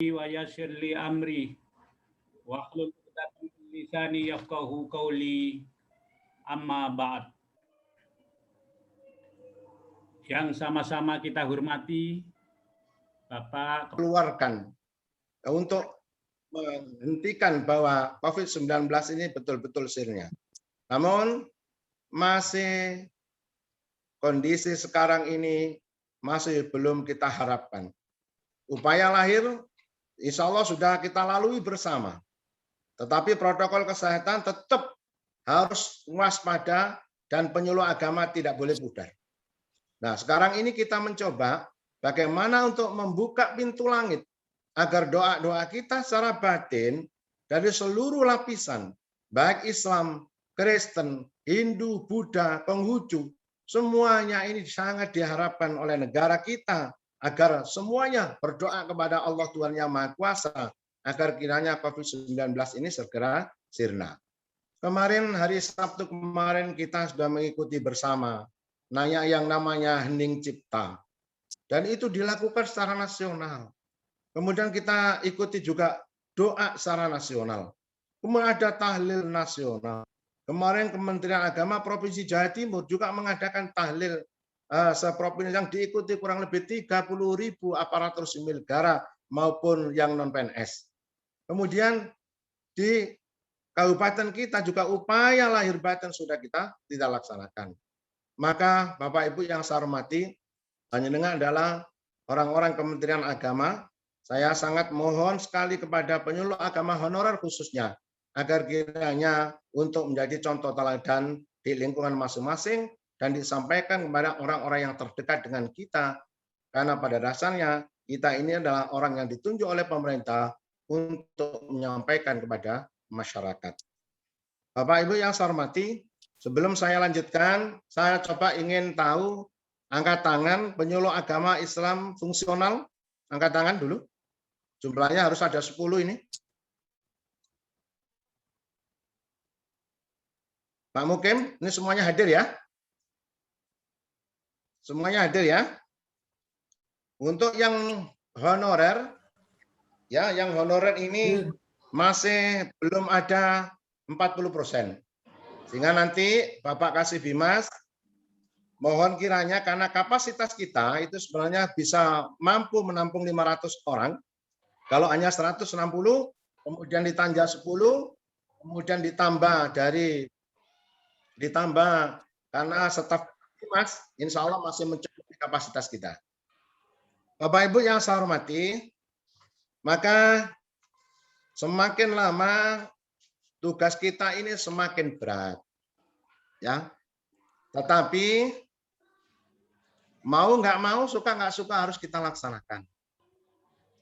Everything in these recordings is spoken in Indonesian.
wa yassir li amri wahlul 'uqdatam min lisani yafqahu qawli amma ba'd. Yang sama-sama kita hormati Bapak keluarkan untuk menghentikan bahwa COVID-19 ini betul-betul sirna. Namun masih kondisi sekarang ini masih belum kita harapkan. Upaya lahir insya Allah sudah kita lalui bersama. Tetapi protokol kesehatan tetap harus waspada dan penyuluh agama tidak boleh pudar. Nah, sekarang ini kita mencoba bagaimana untuk membuka pintu langit agar doa-doa kita secara batin dari seluruh lapisan, baik Islam, Kristen, Hindu, Buddha, Konghucu, semuanya ini sangat diharapkan oleh negara kita agar semuanya berdoa kepada Allah Tuhan Yang Maha Kuasa agar kiranya COVID-19 ini segera sirna. Kemarin hari Sabtu kemarin kita sudah mengikuti bersama yang namanya Hening Cipta. Dan itu dilakukan secara nasional. Kemudian kita ikuti juga doa secara nasional. Kemudian ada tahlil nasional. Kemarin Kementerian Agama Provinsi Jawa Timur juga mengadakan tahlil seprovinsi yang diikuti kurang lebih 30.000 aparatur sipil negara maupun yang non-PNS. Kemudian di kabupaten kita juga upaya lahir batin sudah kita tidak laksanakan. Maka Bapak Ibu yang saya hormati, panjenengan adalah orang-orang Kementerian Agama. Saya sangat mohon sekali kepada penyuluh agama honorer khususnya agar kiranya untuk menjadi contoh teladan di lingkungan masing-masing dan disampaikan kepada orang-orang yang terdekat dengan kita. Karena pada dasarnya kita ini adalah orang yang ditunjuk oleh pemerintah untuk menyampaikan kepada masyarakat. Bapak Ibu yang saya hormati, sebelum saya lanjutkan, saya coba ingin tahu angkat tangan penyuluh agama Islam fungsional. Angkat tangan dulu. Jumlahnya harus ada 10 ini. Pak Mukim, ini semuanya hadir ya? Semuanya hadir ya? Untuk yang honorer, ya, yang honorer ini masih belum ada 40%. Sehingga nanti Bapak Kasih Bimas, mohon kiranya karena kapasitas kita itu sebenarnya bisa mampu menampung 500 orang. Kalau hanya 160, kemudian ditambah 10, kemudian ditambah karena staf Bimas, insya Allah masih mencukupi kapasitas kita. Bapak Ibu yang saya hormati, maka semakin lama tugas kita ini semakin berat, ya. Tetapi mau nggak mau, suka nggak suka harus kita laksanakan.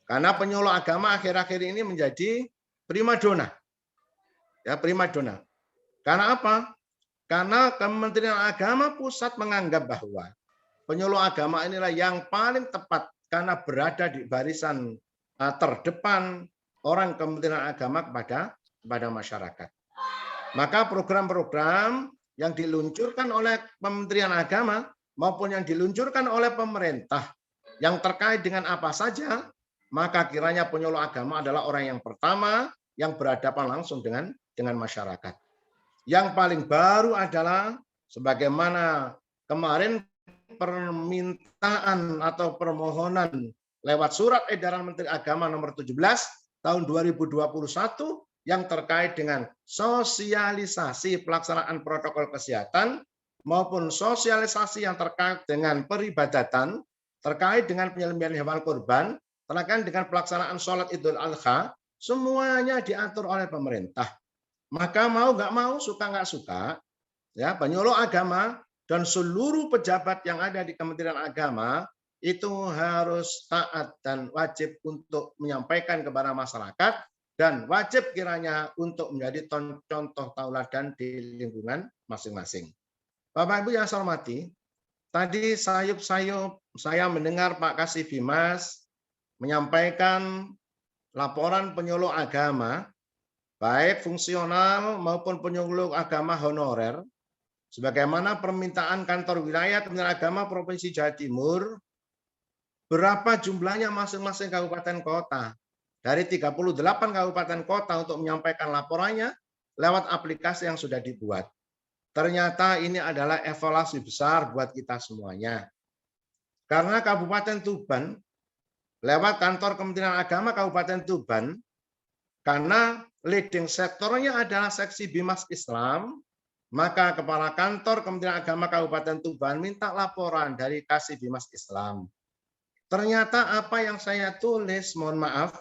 Karena penyuluh agama akhir-akhir ini menjadi primadona, ya primadona. Karena apa? Karena Kementerian Agama Pusat menganggap bahwa penyuluh agama inilah yang paling tepat karena berada di barisan terdepan orang Kementerian Agama kepada masyarakat. Maka program-program yang diluncurkan oleh Kementerian Agama maupun yang diluncurkan oleh pemerintah yang terkait dengan apa saja, maka kiranya penyuluh agama adalah orang yang pertama yang berhadapan langsung dengan masyarakat. Yang paling baru adalah sebagaimana kemarin permintaan atau permohonan lewat surat edaran Menteri Agama nomor 17 tahun 2021 yang terkait dengan sosialisasi pelaksanaan protokol kesehatan maupun sosialisasi yang terkait dengan peribadatan, terkait dengan penyembelihan hewan kurban, terkait dengan pelaksanaan sholat Idul Adha, semuanya diatur oleh pemerintah. Maka mau nggak mau, suka nggak suka, ya penyuluh agama dan seluruh pejabat yang ada di Kementerian Agama itu harus taat dan wajib untuk menyampaikan kepada masyarakat dan wajib kiranya untuk menjadi contoh tauladan di lingkungan masing-masing. Bapak Ibu yang saya hormati, tadi sayup-sayup saya mendengar Pak Kasih Bimas menyampaikan laporan penyuluh agama, baik fungsional maupun penyuluh agama honorer, sebagaimana permintaan kantor wilayah Kementerian Agama Provinsi Jawa Timur, berapa jumlahnya masing-masing kabupaten kota. dari 38 kabupaten kota untuk menyampaikan laporannya lewat aplikasi yang sudah dibuat. Ternyata ini adalah evaluasi besar buat kita semuanya. Karena Kabupaten Tuban, lewat kantor Kementerian Agama Kabupaten Tuban, karena leading sektornya adalah seksi Bimas Islam, maka Kepala Kantor Kementerian Agama Kabupaten Tuban minta laporan dari Kasih Bimas Islam. Ternyata apa yang saya tulis, mohon maaf,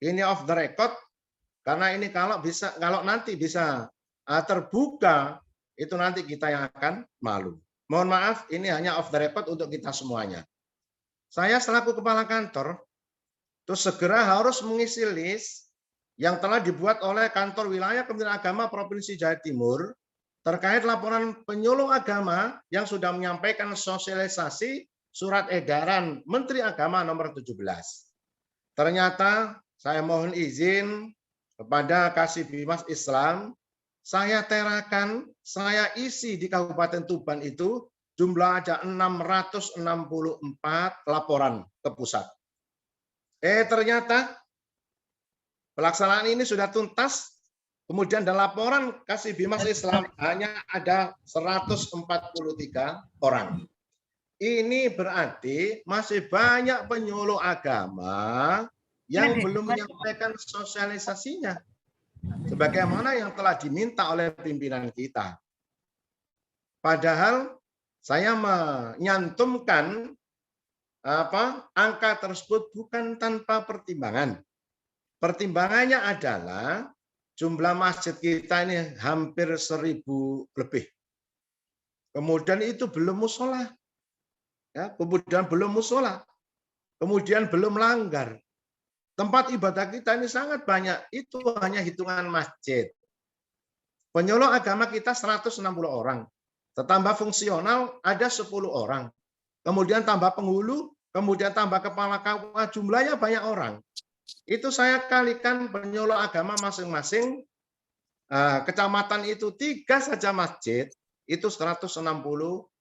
ini off the record, karena ini kalau nanti bisa terbuka, itu nanti kita yang akan malu. Mohon maaf, ini hanya off the record untuk kita semuanya. Saya selaku Kepala Kantor, terus segera harus mengisi list yang telah dibuat oleh Kantor Wilayah Kementerian Agama Provinsi Jawa Timur terkait laporan penyuluh agama yang sudah menyampaikan sosialisasi surat edaran Menteri Agama nomor 17. Ternyata saya mohon izin kepada Kasih Bimas Islam, saya terakan, saya isi di Kabupaten Tuban itu jumlah ada 664 laporan ke pusat. Ternyata pelaksanaan ini sudah tuntas, kemudian dalam laporan Kasih Bimas Islam hanya ada 143 orang. Ini berarti masih banyak penyuluh agama yang belum menyampaikan sosialisasinya, sebagaimana yang telah diminta oleh pimpinan kita. Padahal saya menyantumkan angka tersebut bukan tanpa pertimbangan. Pertimbangannya adalah jumlah masjid kita ini hampir 1.000 lebih. Kemudian itu belum musola. Ya, kemudian belum musola. Kemudian belum langgar. Tempat ibadah kita ini sangat banyak. Itu hanya hitungan masjid. Penyuluh agama kita 160 orang. Tambah fungsional ada 10 orang. Kemudian tambah penghulu, kemudian tambah kepala KUA, jumlahnya banyak orang. Itu saya kalikan penyuluh agama masing-masing kecamatan itu 3 saja masjid, itu 160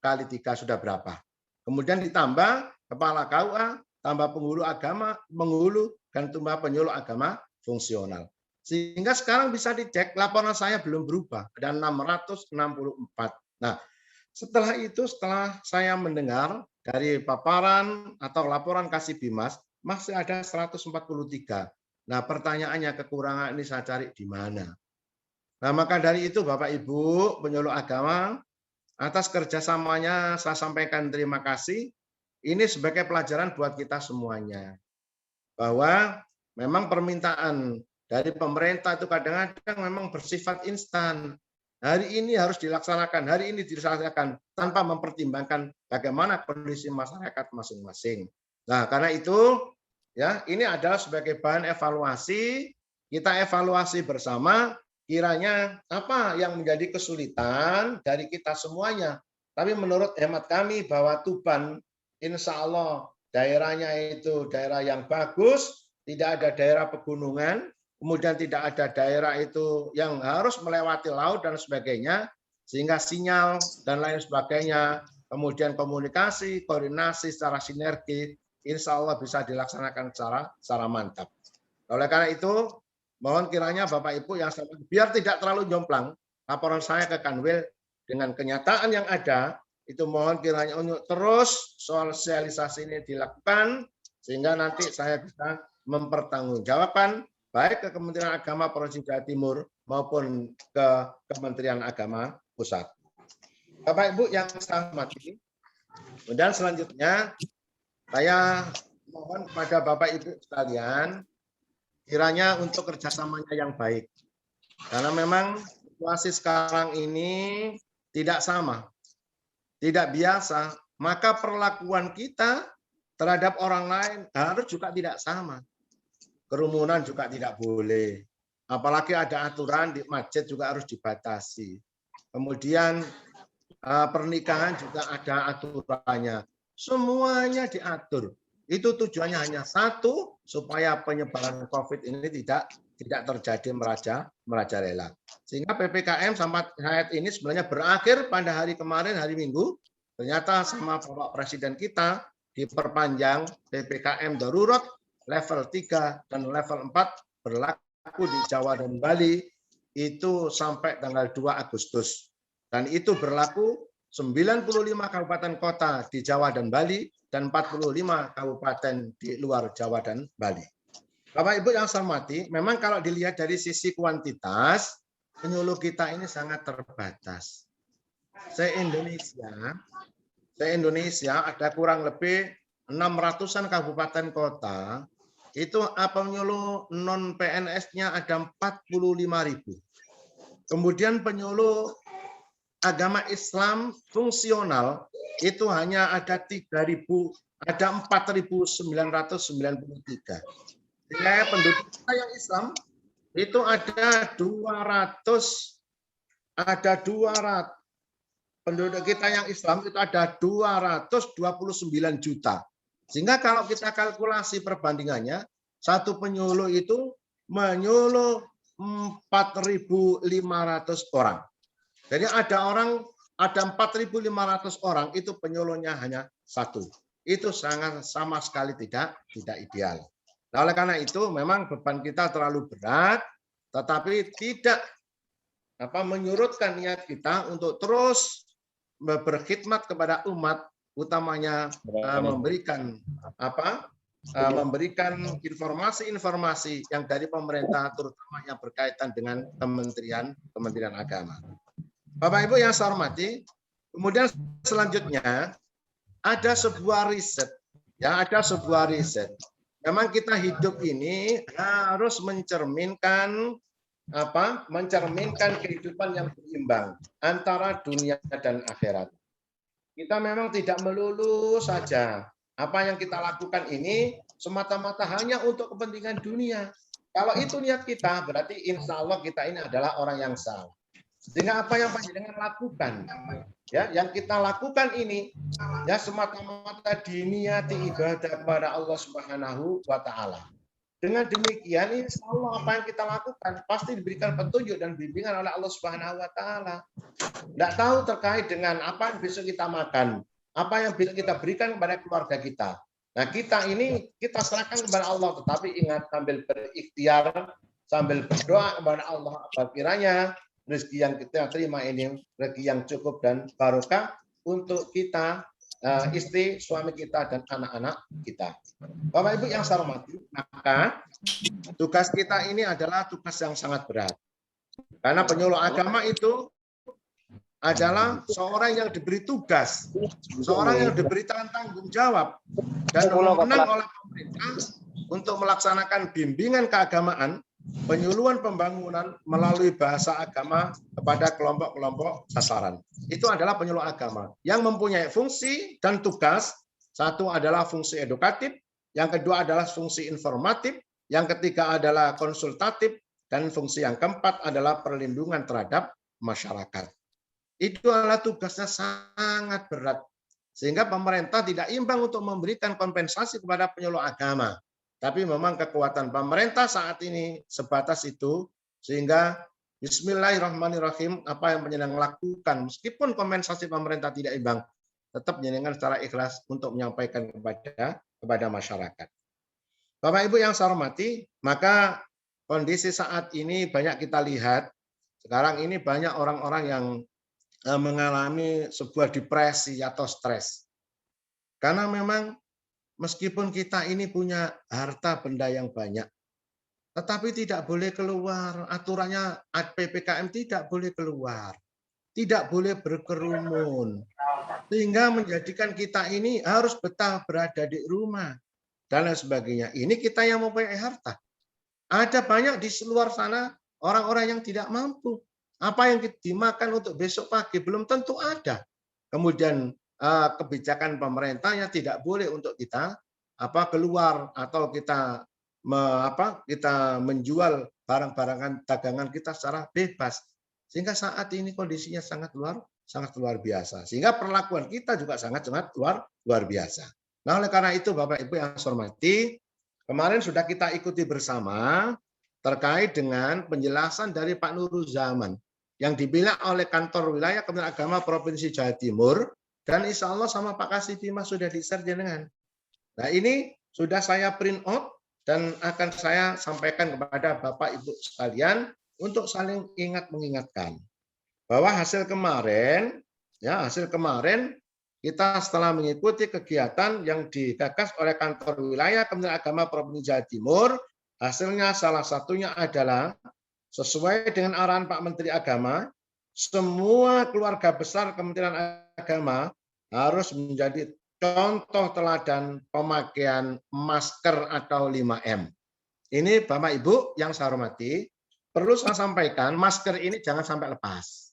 kali 3 sudah berapa. Kemudian ditambah kepala KUA, tambah penghulu agama, dan tambah penyuluh agama fungsional. Sehingga sekarang bisa dicek laporan saya belum berubah, ada 664. Nah, setelah itu, setelah saya mendengar dari paparan atau laporan Kasih Bimas, masih ada 143. Nah, pertanyaannya kekurangan ini saya cari di mana. Nah, maka dari itu Bapak Ibu penyuluh agama, atas kerjasamanya saya sampaikan terima kasih. Ini sebagai pelajaran buat kita semuanya. Bahwa memang permintaan dari pemerintah itu kadang-kadang memang bersifat instan. Hari ini harus dilaksanakan, hari ini dilaksanakan tanpa mempertimbangkan bagaimana kondisi masyarakat masing-masing. Nah, karena itu ya, ini adalah sebagai bahan evaluasi, kita evaluasi bersama kiranya apa yang menjadi kesulitan dari kita semuanya. Tapi menurut hemat kami bahwa Tuban insya Allah daerahnya itu daerah yang bagus, tidak ada daerah pegunungan, kemudian tidak ada daerah itu yang harus melewati laut dan sebagainya, sehingga sinyal dan lain sebagainya, kemudian komunikasi, koordinasi secara sinergi, insya Allah bisa dilaksanakan secara mantap. Oleh karena itu, mohon kiranya Bapak Ibu yang biar tidak terlalu jomplang, laporan saya ke Kanwil dengan kenyataan yang ada, itu mohon kiranya untuk terus sosialisasi ini dilakukan, sehingga nanti saya bisa mempertanggungjawabkan baik ke Kementerian Agama Provinsi Jawa Timur maupun ke Kementerian Agama Pusat. Bapak Ibu yang saya hormati, dan selanjutnya saya mohon kepada Bapak Ibu sekalian kiranya untuk kerjasamanya yang baik. Karena memang situasi sekarang ini tidak sama, tidak biasa, maka perlakuan kita terhadap orang lain harus juga tidak sama. Kerumunan juga tidak boleh. Apalagi ada aturan di masjid juga harus dibatasi. Kemudian pernikahan juga ada aturannya. Semuanya diatur. Itu tujuannya hanya satu, supaya penyebaran COVID ini tidak terjadi merajalela. Sehingga PPKM sampai saat ini sebenarnya berakhir pada hari kemarin, hari Minggu. Ternyata sama Bapak Presiden kita diperpanjang PPKM darurat level 3 dan level 4 berlaku di Jawa dan Bali itu sampai tanggal 2 Agustus. Dan itu berlaku 95 kabupaten kota di Jawa dan Bali dan 45 kabupaten di luar Jawa dan Bali. Bapak Ibu yang saya hormati, memang kalau dilihat dari sisi kuantitas, penyuluh kita ini sangat terbatas. Se-Indonesia ada kurang lebih 600-an kabupaten kota, itu penyuluh non PNS-nya ada 45.000. Kemudian penyuluh agama Islam fungsional itu hanya ada 4.993. Sehingga penduduk kita yang Islam itu ada 200 penduduk kita yang Islam itu ada 229 juta. Sehingga kalau kita kalkulasi perbandingannya, satu penyuluh itu menyuluh 4.500 orang. Jadi ada 4.500 orang itu penyuluhnya hanya satu. Itu sangat sama sekali tidak ideal. Nah, oleh karena itu memang beban kita terlalu berat, tetapi tidak menyurutkan niat kita untuk terus berkhidmat kepada umat, utamanya memberikan informasi-informasi yang dari pemerintah, terutama yang berkaitan dengan Kementerian Agama. Bapak Ibu yang saya hormati, kemudian selanjutnya ada sebuah riset. Memang kita hidup ini harus mencerminkan kehidupan yang berimbang antara dunia dan akhirat. Kita memang tidak melulu saja apa yang kita lakukan ini semata-mata hanya untuk kepentingan dunia. Kalau itu niat kita, berarti insya Allah kita ini adalah orang yang salah. Sehingga apa yang panjenengan lakukan, ya, yang kita lakukan ini, ya semata-mata diniati ibadah kepada Allah Subhanahu wa Ta'ala. Dengan demikian, insya Allah apa yang kita lakukan pasti diberikan petunjuk dan bimbingan oleh Allah Subhanahu wa Ta'ala. Tidak tahu terkait dengan apa yang besok kita makan, apa yang besok kita berikan kepada keluarga kita. Nah, kita ini kita serahkan kepada Allah, tetapi ingat sambil berikhtiar, sambil berdoa kepada Allah, apa kiranya rezeki yang kita terima ini rezeki yang cukup dan barokah untuk kita, istri, suami kita, dan anak-anak kita. Bapak Ibu yang saya hormati, maka tugas kita ini adalah tugas yang sangat berat. Karena penyuluh agama itu adalah seorang yang diberi tugas, seorang yang diberi tanggung jawab, dan dimenang oleh pemerintah untuk melaksanakan bimbingan keagamaan, penyuluhan pembangunan melalui bahasa agama kepada kelompok-kelompok sasaran. Itu adalah penyuluh agama yang mempunyai fungsi dan tugas. Satu adalah fungsi edukatif, yang kedua adalah fungsi informatif, yang ketiga adalah konsultatif, dan fungsi yang keempat adalah perlindungan terhadap masyarakat. Itu adalah tugasnya sangat berat. Sehingga pemerintah tidak imbang untuk memberikan kompensasi kepada penyuluh agama. Tapi memang kekuatan pemerintah saat ini sebatas itu, sehingga bismillahirrahmanirrahim, apa yang panjenengan lakukan, meskipun kompensasi pemerintah tidak imbang, tetap panjenengan secara ikhlas untuk menyampaikan kepada masyarakat. Bapak Ibu yang saya hormati, maka kondisi saat ini banyak kita lihat, sekarang ini banyak orang-orang yang mengalami sebuah depresi atau stres. Karena memang meskipun kita ini punya harta benda yang banyak, tetapi tidak boleh keluar. Aturannya PPKM tidak boleh keluar, tidak boleh berkerumun, sehingga menjadikan kita ini harus betah berada di rumah dan lain sebagainya. Ini kita yang mempunyai harta. Ada banyak di luar sana orang-orang yang tidak mampu. Apa yang dimakan untuk besok pagi belum tentu ada. Kemudian kebijakan pemerintahnya tidak boleh untuk kita keluar atau kita menjual barang-barang dagangan kita secara bebas. Sehingga saat ini kondisinya sangat luar biasa. Sehingga perlakuan kita juga sangat luar biasa. Nah, oleh karena itu Bapak Ibu yang saya hormati, kemarin sudah kita ikuti bersama terkait dengan penjelasan dari Pak Nuruzaman yang dibilang oleh kantor wilayah Kementerian Agama Provinsi Jawa Timur, dan insya Allah sama Pak Kasih Bima sudah di-share jenengan. Nah, ini sudah saya print out dan akan saya sampaikan kepada Bapak Ibu sekalian untuk saling ingat mengingatkan bahwa hasil kemarin kita setelah mengikuti kegiatan yang digagas oleh kantor wilayah Kementerian Agama Provinsi Jawa Timur, hasilnya salah satunya adalah sesuai dengan arahan Pak Menteri Agama, semua keluarga besar Kementerian Agama harus menjadi contoh teladan pemakaian masker atau 5M. Ini Bapak Ibu yang saya hormati, perlu saya sampaikan masker ini jangan sampai lepas.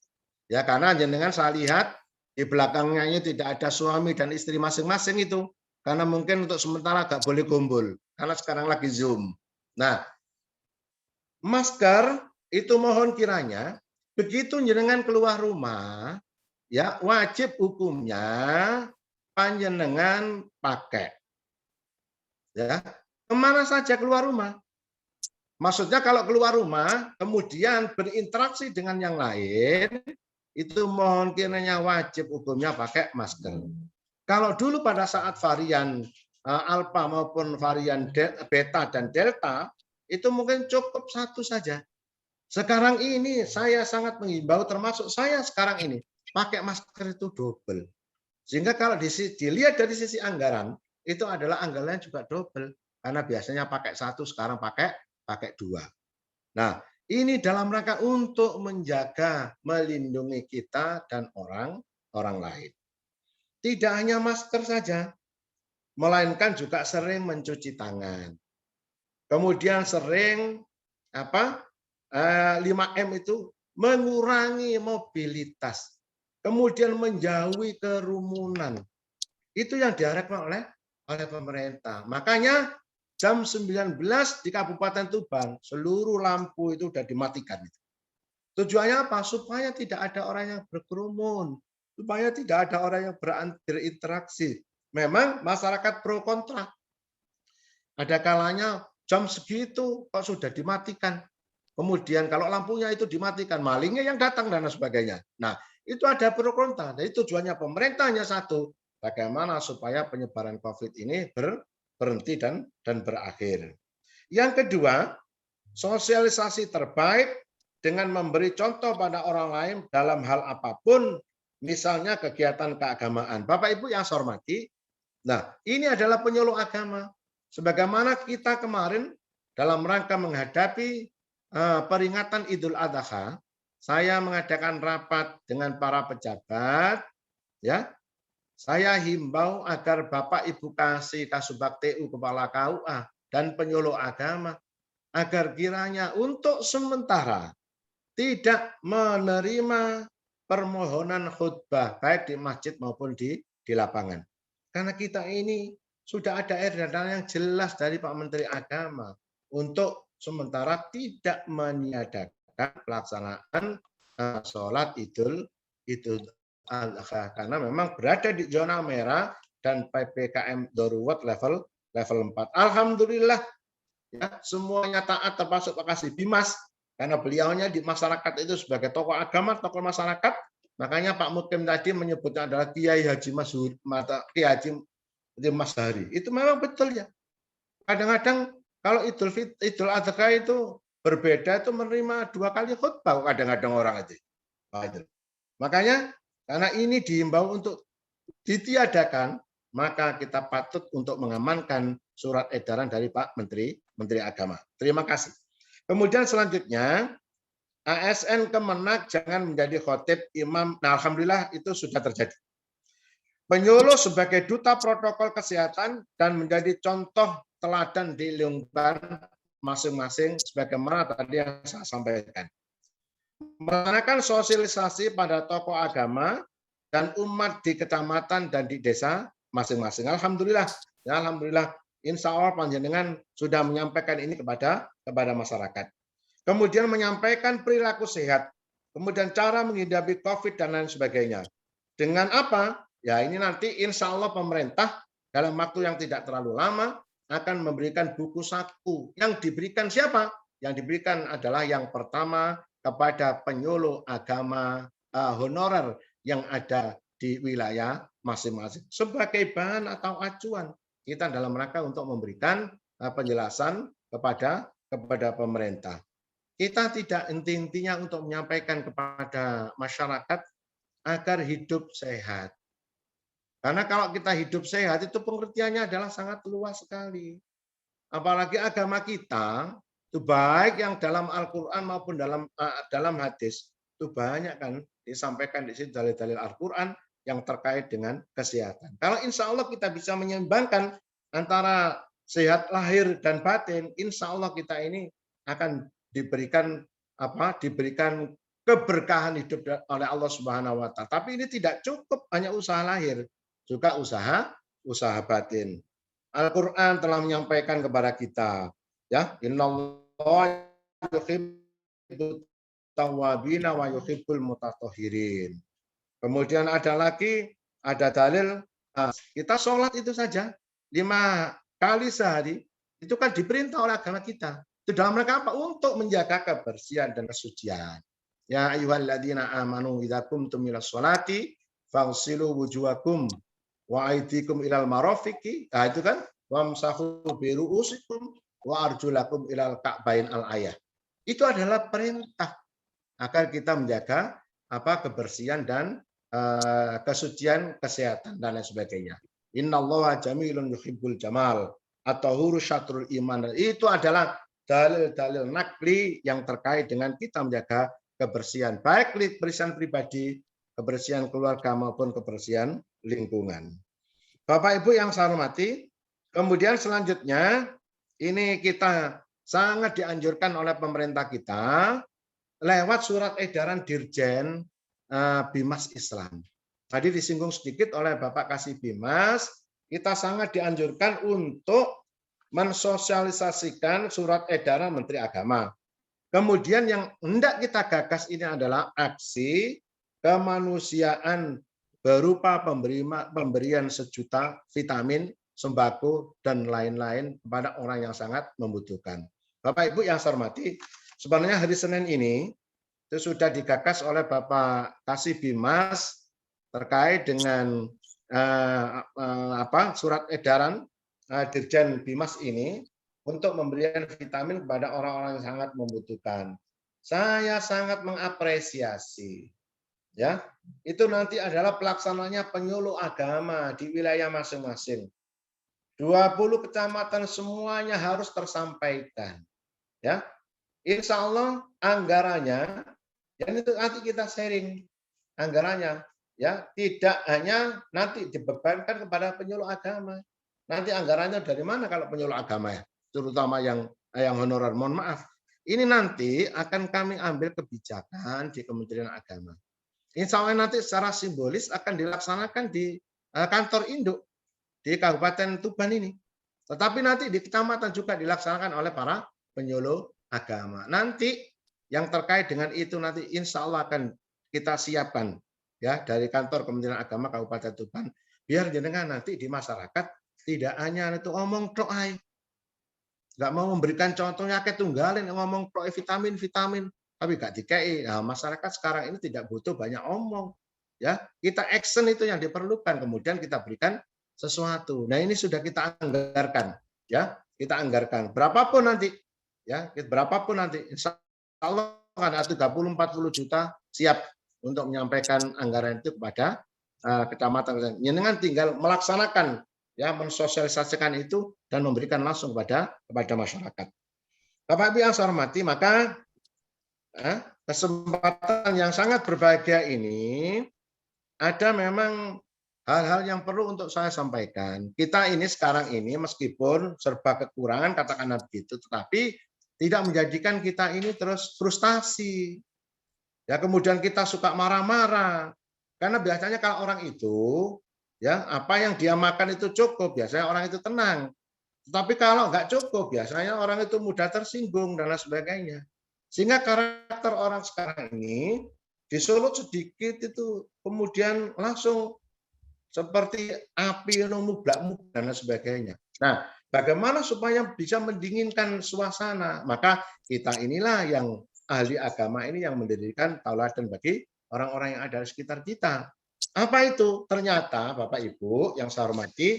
Ya, karena jenengan saya lihat di belakangnya ini tidak ada suami dan istri masing-masing itu. Karena mungkin untuk sementara nggak boleh kumpul. Karena sekarang lagi Zoom. Nah, masker itu mohon kiranya begitu jenengan keluar rumah, ya wajib hukumnya panjenengan pakai. Ya, kemana saja keluar rumah. Maksudnya kalau keluar rumah kemudian berinteraksi dengan yang lain, itu mohon kiranya wajib hukumnya pakai masker. Kalau dulu pada saat varian Alpha maupun varian Beta dan Delta, itu mungkin cukup satu saja. Sekarang ini saya sangat mengimbau, termasuk saya sekarang ini, pakai masker itu double. Sehingga kalau dilihat dari sisi anggaran, itu adalah anggarannya juga double. Karena biasanya pakai satu, sekarang pakai dua. Nah, ini dalam rangka untuk menjaga, melindungi kita dan orang lain. Tidak hanya masker saja, melainkan juga sering mencuci tangan. Kemudian sering 5M itu mengurangi mobilitas. Kemudian menjauhi kerumunan. Itu yang diharapkan oleh pemerintah. Makanya jam 19 di Kabupaten Tuban, seluruh lampu itu sudah dimatikan. Tujuannya apa? Supaya tidak ada orang yang berkerumun, supaya tidak ada orang yang berinteraksi. Memang masyarakat pro kontra. Ada kalanya jam segitu kok sudah dimatikan. Kemudian kalau lampunya itu dimatikan, malingnya yang datang dan sebagainya. Nah, itu ada pro kontra. Jadi tujuannya pemerintah hanya satu, bagaimana supaya penyebaran COVID ini berhenti dan berakhir. Yang kedua, sosialisasi terbaik dengan memberi contoh pada orang lain dalam hal apapun, misalnya kegiatan keagamaan. Bapak Ibu yang saya hormati, nah ini adalah penyuluh agama. Sebagaimana kita kemarin dalam rangka menghadapi peringatan Idul Adha, saya mengadakan rapat dengan para pejabat, ya. Saya himbau agar Bapak Ibu Kasubag TU, Kepala KUA, dan penyuluh agama, agar kiranya untuk sementara tidak menerima permohonan khutbah, baik di masjid maupun di lapangan. Karena kita ini sudah ada edaran yang jelas dari Pak Menteri Agama untuk sementara tidak meniadakan pelaksanaan sholat Idul Adha, karena memang berada di zona merah dan PPKM darurat level 4. Alhamdulillah ya, semuanya taat termasuk Pak Kasih Bimas, karena beliaunya di masyarakat itu sebagai tokoh agama, tokoh masyarakat. Makanya Pak Mukim tadi menyebutnya adalah Kiai Haji Mas Hari. Itu memang betul ya. Kadang-kadang kalau Idul Adha itu berbeda, itu menerima 2 kali khutbah kadang-kadang orang itu. Makanya karena ini diimbau untuk ditiadakan, maka kita patut untuk mengamankan surat edaran dari Pak Menteri Agama. Terima kasih. Kemudian selanjutnya, ASN Kemenak jangan menjadi khotib imam. Nah, alhamdulillah itu sudah terjadi. Penyuluh sebagai duta protokol kesehatan dan menjadi contoh teladan di lingkungan masing-masing sebagaimana tadi yang saya sampaikan. Melaksanakan sosialisasi pada tokoh agama dan umat di kecamatan dan di desa masing-masing. Alhamdulillah, ya alhamdulillah, insya Allah panjenengan sudah menyampaikan ini kepada masyarakat. Kemudian menyampaikan perilaku sehat, kemudian cara menghadapi COVID dan lain sebagainya. Dengan apa? Ya ini nanti insya Allah pemerintah dalam waktu yang tidak terlalu lama akan memberikan buku saku. Yang diberikan siapa? Yang diberikan adalah yang pertama kepada penyuluh agama honorer yang ada di wilayah masing-masing sebagai bahan atau acuan kita dalam rangka untuk memberikan penjelasan kepada pemerintah. Kita tidak intinya untuk menyampaikan kepada masyarakat agar hidup sehat. Karena kalau kita hidup sehat itu pengertiannya adalah sangat luas sekali. Apalagi agama kita itu baik yang dalam Al-Qur'an maupun dalam hadis itu banyak kan disampaikan di situ dalil-dalil Al-Qur'an yang terkait dengan kesehatan. Kalau insya Allah kita bisa menyeimbangkan antara sehat lahir dan batin, insya Allah kita ini akan diberikan keberkahan hidup oleh Allah Subhanahu wa Ta'ala. Tapi ini tidak cukup hanya usaha lahir, juga usaha batin. Al-Qur'an telah menyampaikan kepada kita, ya, innallaha yuhibbut tawwabina wa yuhibbul mutatahhirin. Kemudian ada dalil kita sholat itu saja 5 kali sehari itu kan diperintah oleh agama kita. Itu dalam rangka apa? Untuk menjaga kebersihan dan kesucian. Ya ayyuhalladzina amanu idza qumtum ilas sholati faghsilu wujuhakum wa aydikum ilal marafiqi. Nah, itu kan wamsahu bi ru'usikum wa arjulakum ilal ka'bain al-ayah. Itu adalah perintah agar kita menjaga kebersihan dan kesucian, kesehatan dan lain sebagainya. Innallaha jamilun yuhibbul jamal. At-tahuru syatrul iman. Itu adalah dalil-dalil nakli yang terkait dengan kita menjaga kebersihan, baik kebersihan pribadi, kebersihan keluarga maupun kebersihan lingkungan. Bapak Ibu yang saya hormati, kemudian selanjutnya ini kita sangat dianjurkan oleh pemerintah kita lewat surat edaran Dirjen Bimas Islam. Tadi disinggung sedikit oleh Bapak Kasih Bimas, kita sangat dianjurkan untuk mensosialisasikan surat edaran Menteri Agama. Kemudian yang hendak kita gagas ini adalah aksi kemanusiaan berupa pemberian 1 juta vitamin, sembako, dan lain-lain kepada orang yang sangat membutuhkan. Bapak Ibu yang saya hormati, sebenarnya hari Senin ini itu sudah digagas oleh Bapak Kasih Bimas terkait dengan surat edaran Dirjen Bimas ini untuk memberikan vitamin kepada orang-orang yang sangat membutuhkan. Saya sangat mengapresiasi. Ya, itu nanti adalah pelaksananya penyuluh agama di wilayah masing-masing. 20 kecamatan semuanya harus tersampaikan. Ya, insya Allah anggarannya, dan itu nanti kita sharing anggarannya. Ya, tidak hanya nanti dibebankan kepada penyuluh agama. Nanti anggarannya dari mana kalau penyuluh agama ya? Terutama yang honorer. Mohon maaf. Ini nanti akan kami ambil kebijakan di Kementerian Agama. Insya Allah nanti secara simbolis akan dilaksanakan di kantor induk di Kabupaten Tuban ini. Tetapi nanti di kecamatan juga dilaksanakan oleh para penyuluh agama. Nanti yang terkait dengan itu nanti insya Allah akan kita siapkan ya dari kantor Kementerian Agama Kabupaten Tuban biar jenengan nanti di masyarakat tidak hanya itu ngomong doa, nggak mau memberikan contohnya ketunggalin ngomong pro vitamin tapi nggak dikei. Nah, masyarakat sekarang ini tidak butuh banyak omong ya, kita action itu yang diperlukan, kemudian kita berikan sesuatu. Nah, ini sudah kita anggarkan ya, kita anggarkan berapapun nanti ya, berapapun nanti insya Allah kan 30-40 juta siap untuk menyampaikan anggaran itu kepada kecamatan. Jenengan tinggal melaksanakan ya, mensosialisasikan itu dan memberikan langsung kepada masyarakat. Bapak Ibu yang saya hormati, maka kesempatan yang sangat berbahagia ini ada memang hal-hal yang perlu untuk saya sampaikan. Kita ini sekarang ini meskipun serba kekurangan katakanlah begitu, tetapi tidak menjadikan kita ini terus frustasi. Ya, kemudian kita suka marah-marah. Karena biasanya kalau orang itu ya, apa yang dia makan itu cukup, biasanya orang itu tenang. Tetapi kalau nggak cukup, biasanya orang itu mudah tersinggung dan lain sebagainya. Sehingga karakter orang sekarang ini disulut sedikit itu kemudian langsung seperti api mublak-mublak dan lain sebagainya. Nah, bagaimana supaya bisa mendinginkan suasana? Maka kita inilah yang ahli agama ini yang mendirikan tauladan bagi orang-orang yang ada di sekitar kita. Apa itu? Ternyata Bapak Ibu yang saya hormati,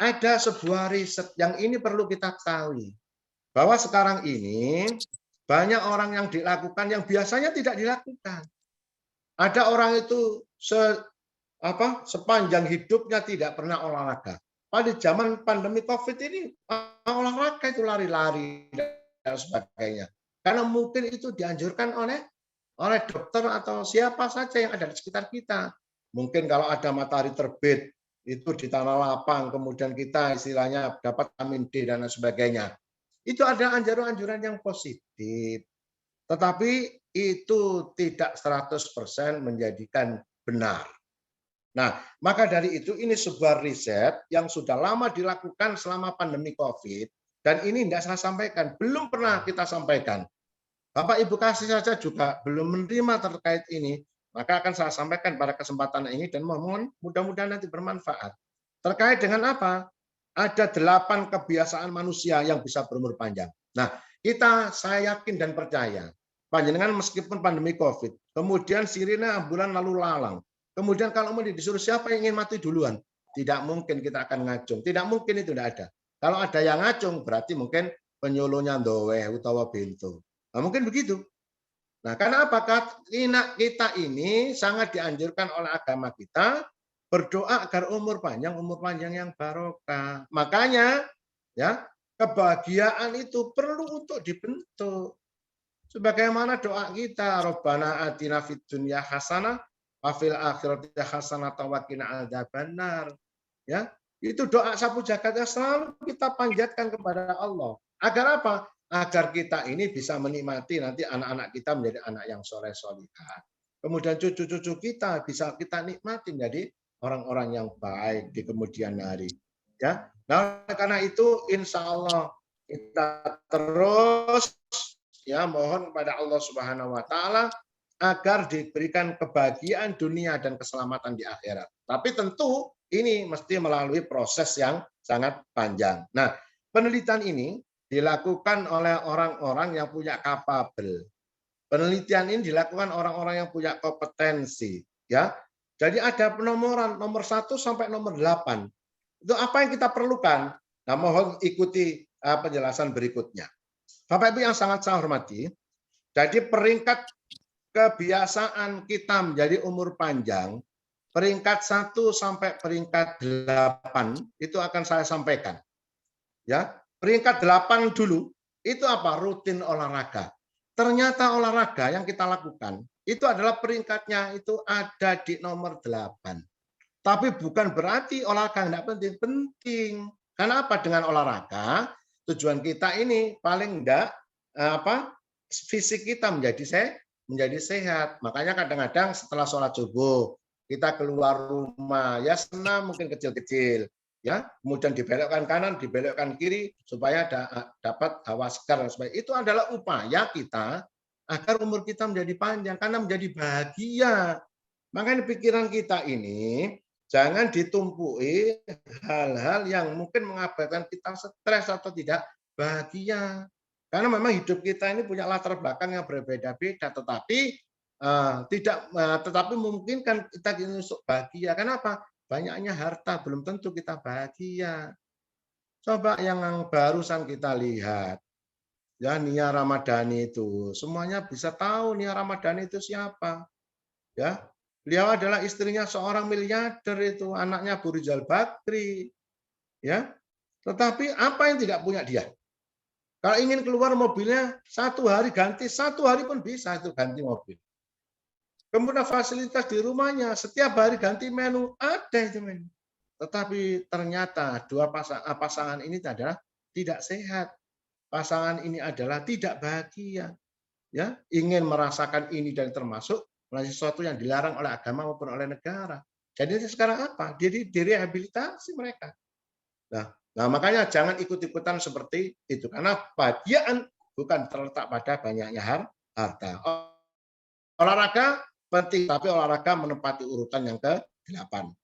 ada sebuah riset yang ini perlu kita ketahui. Bahwa sekarang ini banyak orang yang dilakukan yang biasanya tidak dilakukan. Ada orang itu sepanjang hidupnya tidak pernah olahraga. Pada zaman pandemi COVID ini olahraga itu lari-lari dan sebagainya. Karena mungkin itu dianjurkan oleh dokter atau siapa saja yang ada di sekitar kita. Mungkin kalau ada matahari terbit itu di tanah lapang, kemudian kita istilahnya dapat vitamin D dan sebagainya. Itu ada anjuran-anjuran yang positif. Tetapi itu tidak 100% menjadikan benar. Nah, maka dari itu ini sebuah riset yang sudah lama dilakukan selama pandemi COVID, dan ini tidak saya sampaikan, belum pernah kita sampaikan. Bapak Ibu kasih saja juga belum menerima terkait ini, maka akan saya sampaikan pada kesempatan ini dan mohon mudah-mudahan nanti bermanfaat. Terkait dengan apa? Ada 8 kebiasaan manusia yang bisa berumur panjang. Nah, saya yakin dan percaya, panjenengan meskipun pandemi COVID, kemudian sirine ambulan lalu lalang, kemudian kalau mau disuruh siapa yang ingin mati duluan, tidak mungkin kita akan ngacung, tidak mungkin itu tidak ada. Kalau ada yang ngacung, berarti mungkin penyuluhnya ndoweh utawa bento. Nah, mungkin begitu. Nah, karena apakah kita ini sangat dianjurkan oleh agama kita berdoa agar umur panjang yang barokah. Makanya ya, kebahagiaan itu perlu untuk dibentuk. Sebagaimana doa kita, Rabbana atina fid dunya hasanah wa fil akhirati hasanah wa qina adzabannar. Ya, itu doa sapu jagat yang selalu kita panjatkan kepada Allah. Agar apa? Agar kita ini bisa menikmati nanti anak-anak kita menjadi anak yang soleh solihah. Kemudian cucu-cucu kita bisa kita nikmati menjadi orang-orang yang baik di kemudian hari. Ya, nah karena itu insya Allah kita terus ya mohon kepada Allah Subhanahu Wa Taala agar diberikan kebahagiaan dunia dan keselamatan di akhirat. Tapi tentu ini mesti melalui proses yang sangat panjang. Nah, penelitian ini dilakukan oleh orang-orang yang punya kapabel. Penelitian ini dilakukan orang-orang yang punya kompetensi, ya. Jadi ada penomoran nomor 1 sampai nomor 8. Itu apa yang kita perlukan? Nah, mohon ikuti penjelasan berikutnya. Bapak Ibu yang sangat saya hormati, jadi peringkat kebiasaan kita menjadi umur panjang, peringkat 1 sampai peringkat 8 itu akan saya sampaikan. Ya, peringkat 8 dulu, itu apa? Rutin olahraga. Ternyata olahraga yang kita lakukan, itu adalah peringkatnya itu ada di nomor 8. Tapi bukan berarti olahraga tidak penting. Penting. Karena apa? Dengan olahraga, tujuan kita ini paling enggak fisik kita menjadi sehat. Makanya kadang-kadang setelah sholat subuh, kita keluar rumah, ya senam mungkin kecil-kecil. Ya, kemudian dibelokkan kanan, dibelokkan kiri supaya dapat hawa segar dan sebagainya. Itu adalah upaya kita agar umur kita menjadi panjang karena menjadi bahagia. Makanya pikiran kita ini jangan ditumpui hal-hal yang mungkin mengakibatkan kita stres atau tidak bahagia. Karena memang hidup kita ini punya latar belakang yang berbeda-beda, tetapi tetapi mungkin kan kita untuk bahagia. Kenapa? Banyaknya harta belum tentu kita bahagia. Coba yang barusan kita lihat, ya Nia Ramadhani itu, semuanya bisa tahu Nia Ramadhani itu siapa. Ya, beliau adalah istrinya seorang miliarder itu, anaknya Bu Rizal Bakri. Ya, tetapi apa yang tidak punya dia? Kalau ingin keluar mobilnya 1 hari ganti, 1 hari pun bisa itu ganti mobil. Kemudian fasilitas di rumahnya, setiap hari ganti menu, ada itu menu. Tetapi ternyata dua pasangan ini adalah tidak sehat. Pasangan ini adalah tidak bahagia. Ya, ingin merasakan ini dan termasuk sesuatu yang dilarang oleh agama maupun oleh negara. Jadi sekarang apa? Jadi direhabilitasi mereka. Nah, makanya jangan ikut-ikutan seperti itu. Karena kebahagiaan bukan terletak pada banyaknya harta. Olahraga penting, tapi olahraga menempati urutan yang ke-8.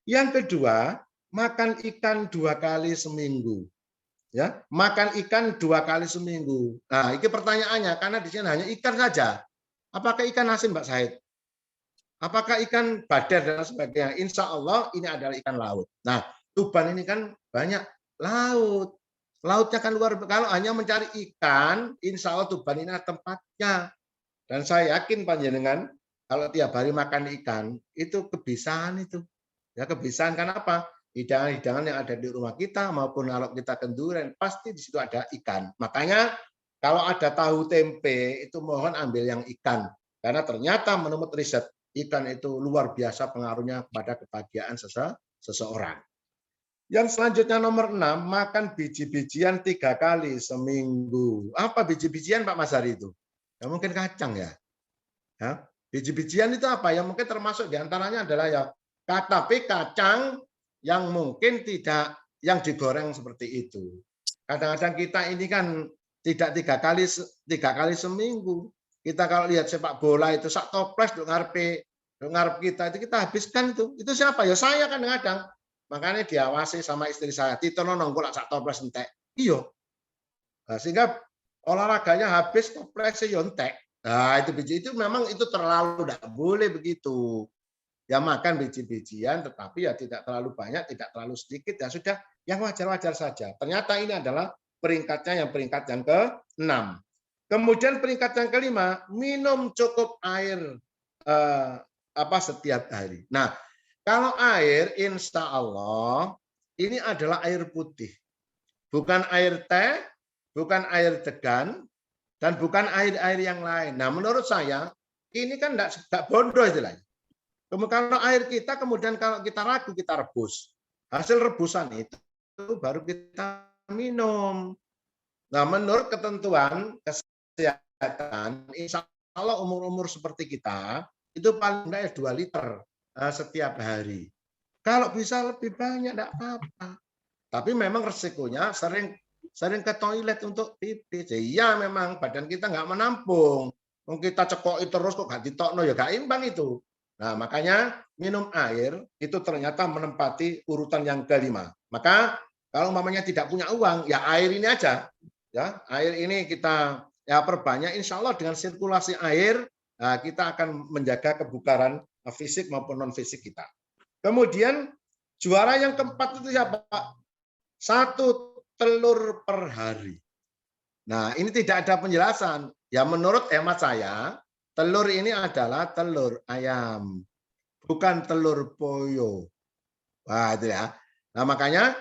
Yang kedua, makan ikan 2 kali seminggu. Ya, makan ikan 2 kali seminggu. Nah, ini pertanyaannya, karena di sini hanya ikan saja. Apakah ikan asin, Mbak Said? Apakah ikan badar dan sebagainya? Insya Allah ini adalah ikan laut. Nah, Tuban ini kan banyak laut. Lautnya kan luar biasa. Kalau hanya mencari ikan, insya Allah Tuban ini ada tempatnya. Dan saya yakin panjenengan kalau tiap hari makan ikan, itu kebiasaan itu. Ya kebiasaan kan apa? Hidangan-hidangan yang ada di rumah kita maupun kalau kita kenduren, pasti di situ ada ikan. Makanya kalau ada tahu tempe, itu mohon ambil yang ikan. Karena ternyata menurut riset, ikan itu luar biasa pengaruhnya pada kebahagiaan seseorang. Yang selanjutnya nomor 6, makan biji-bijian 3 kali seminggu. Apa biji-bijian Pak Masari itu? Ya mungkin kacang ya. Ya. Biji-bijian itu apa? Ya mungkin termasuk diantaranya adalah ya tapi kacang yang mungkin tidak yang digoreng seperti itu. Kadang-kadang kita ini kan tidak 3 kali seminggu. Kita kalau lihat sepak bola itu sak toples ngarep kita itu kita habiskan itu. Itu siapa? Ya saya kadang-kadang. Makanya diawasi sama istri saya. Titono nonggol sak toples entek. Iya. Nah, sehingga olahraganya habis toplesnya ya entek. Nah, itu biji itu memang itu terlalu tidak boleh begitu. Ya makan biji-bijian tetapi ya tidak terlalu banyak, tidak terlalu sedikit ya sudah yang wajar-wajar saja. Ternyata ini adalah peringkatnya yang peringkat yang ke-6. Kemudian peringkat yang ke-5, minum cukup air setiap hari. Nah, kalau air insya Allah ini adalah air putih. Bukan air teh, bukan air degan, dan bukan air-air yang lain. Nah, menurut saya ini kan tidak bodoh istilahnya. Kalau air kita kemudian kalau kita ragu kita rebus. Hasil rebusan itu baru kita minum. Nah, menurut ketentuan kesehatan, insya Allah umur-umur seperti kita itu paling enggak 2 liter setiap hari. Kalau bisa lebih banyak tidak apa-apa. Tapi memang resikonya sering ke toilet untuk pipis. Iya memang badan kita nggak menampung. Kita cekoki terus kok gak ditokno ya gak imbang itu. Nah, makanya minum air itu ternyata menempati urutan yang ke-5. Maka kalau umpamanya tidak punya uang, ya air ini aja. Ya, air ini kita ya perbanyak, insya Allah dengan sirkulasi air kita akan menjaga kebugaran fisik maupun non fisik kita. Kemudian juara yang keempat itu siapa Pak? 1 telur per hari. Nah, ini tidak ada penjelasan. Ya menurut hemat saya, telur ini adalah telur ayam, bukan telur poyo. Wah, itu ya. Nah, makanya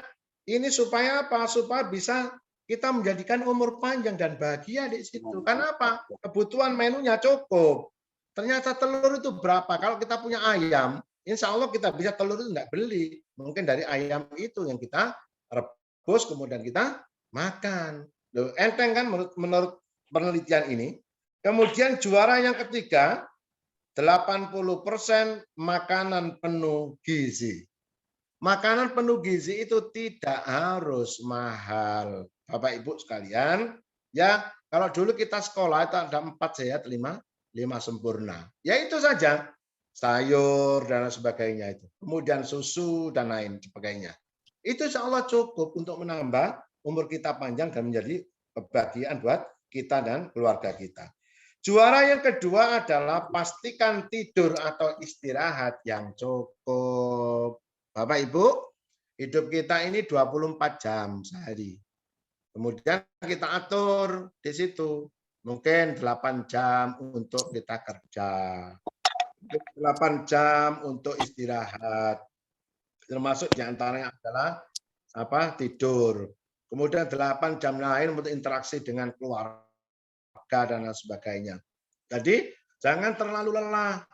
ini supaya apa? Supaya bisa kita menjadikan umur panjang dan bahagia di situ. Karena apa? Kebutuhan menunya cukup. Ternyata telur itu berapa? Kalau kita punya ayam, insya Allah kita bisa telur itu enggak beli. Mungkin dari ayam itu yang kita rebus kemudian kita makan. Loh, enteng kan menurut penelitian ini? Kemudian juara yang ketiga, 80% makanan penuh gizi. Makanan penuh gizi itu tidak harus mahal. Bapak Ibu sekalian, ya kalau dulu kita sekolah itu ada 4 sehat, 5 sempurna. Ya itu saja. Sayur dan sebagainya itu. Kemudian susu dan lain sebagainya. Itu insya Allah cukup untuk menambah umur kita panjang dan menjadi kebahagiaan buat kita dan keluarga kita. Juara yang kedua adalah pastikan tidur atau istirahat yang cukup. Bapak Ibu, hidup kita ini 24 jam sehari. Kemudian kita atur di situ. Mungkin 8 jam untuk kita kerja. 8 jam untuk istirahat. Termasuk diantaranya adalah tidur. Kemudian 8 jam lain untuk interaksi dengan keluarga dan sebagainya. Jadi jangan terlalu lelah.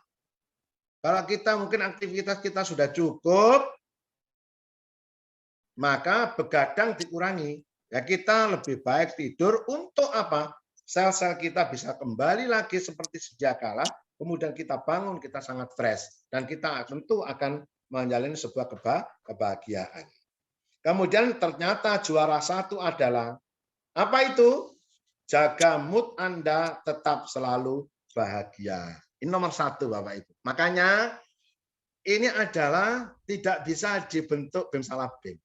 Kalau kita mungkin aktivitas kita sudah cukup, maka begadang dikurangi. Ya kita lebih baik tidur untuk apa? Sel-sel kita bisa kembali lagi seperti sedia kala. Kemudian kita bangun, kita sangat fresh. Dan kita tentu akan menjalani sebuah kebahagiaan. Kemudian ternyata juara 1 adalah apa itu? Jaga mood Anda tetap selalu bahagia. Ini nomor 1 Bapak Ibu. Makanya ini adalah tidak bisa dibentuk bim salah bim.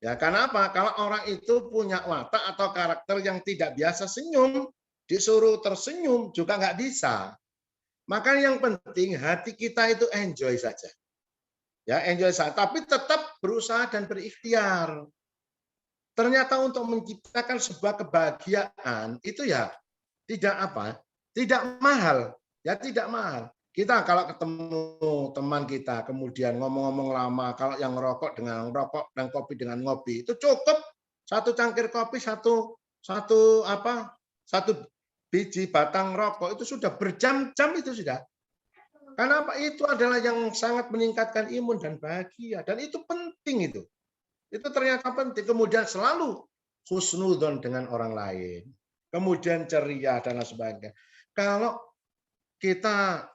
Ya, karena apa? Kalau orang itu punya watak atau karakter yang tidak biasa senyum, disuruh tersenyum juga nggak bisa. Maka yang penting hati kita itu enjoy saja. Ya, enjoy saja. Tapi tetap berusaha dan berikhtiar. Ternyata untuk menciptakan sebuah kebahagiaan itu ya tidak mahal, ya tidak mahal. Kita kalau ketemu teman kita, kemudian ngomong-ngomong lama, kalau yang ngerokok dengan ngerokok dan kopi dengan ngopi, itu cukup satu cangkir kopi, satu biji batang rokok itu sudah berjam-jam itu sudah. Karena apa? Itu adalah yang sangat meningkatkan imun dan bahagia, dan itu penting itu. Itu ternyata penting. Kemudian selalu husnudon dengan orang lain, kemudian ceria dan lain sebagainya. Kalau kita